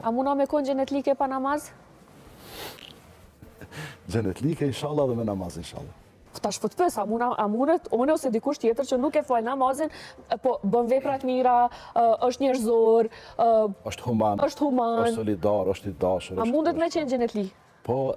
A muna me konë gjenetlike pa namaz? Gjenetlike, inshallah, dhe me namaz, inshallah. Tash po të pës, a mundet one ose dikush tjetër që nuk e fal namazin, po bën vepra të mira, është njerëzor, është human, është solidar, është i dashur. A mundet me qenë gjenetli? Po,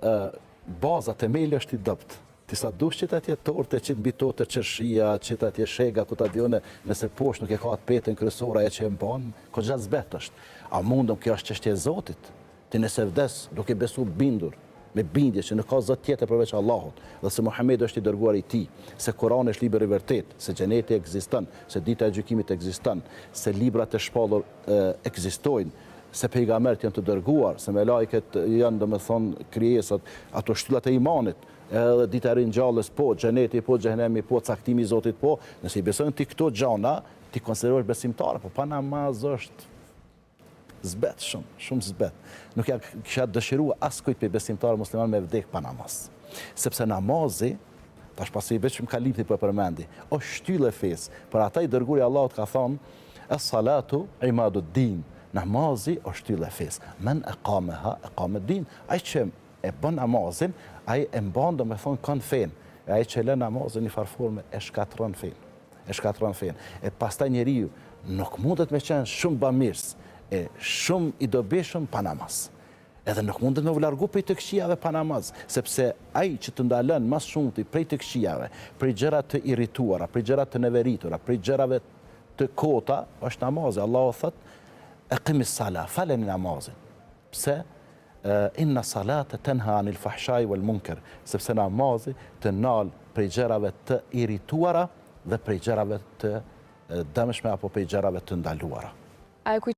baza, temeli është i dopt. Tisa dush që të atje torte, që të mbi torte qërshia, që të atje shega, ku të adjone, nëse poshtë nuk e ka atë petën kryesore e që e mbanë, ko gjatë zbet është. A mundëm kjo është çështje e Zotit, ti nëse vdes, duke besu bindur, me bindje që nuk ka Zot tjetër përveç Allahut, dhe se Muhamedi është i dërguar i Tij, se Kurani është libër i vërtet, se xheneti ekziston, se dita e gjykimit ekziston, se librat e shpallur ekzistojnë, se pejgamberët janë të dërguar, se melajket janë domethënë krijesat, ato shtyllat e imanit, edhe dita e ringjalljes po, xheneti po, xhehenemi po, caktimi i Zotit po, nëse i besojnë ti këto gjana, ti konsiderohesh besimtar, po pa namaz është zbet, shumë zbet. Nuk ja kisha dëshirua askujt për besimtarë musliman me vdek pa namaz. Sepse namazi, tash pasi veç më ka lipti për përmendi, o shtyllë e fesë, për ata i dërguri Allahut ka thonë, as-salatu imadu din, namazi o shtyllë e fesë. Men e kame din, ai që e bën namazin, ai e mban do me thonë kanë fenë, ai që lë namazin një farforme e shkatron fenë. E pastaj njeriu nuk mundet me qenë shumë bamirës, e shumë i dobishëm pa namaz. Edhe nuk mundet me vlargu prej të këqijave pa namaz, sepse ai që të ndalën mas shumëti prej të këqijave, prej gjëra të irrituara, prej gjëra të neveritura, prej gjërave të kota, është namazi. Allahu thot, eqimis sala, faleni namazin. Pse? Inna salate tenha anil fahshaj wal munker, sepse namazi të nal prej gjërave të irrituara dhe prej gjërave të dëmshme apo prej gjërave të ndaluara.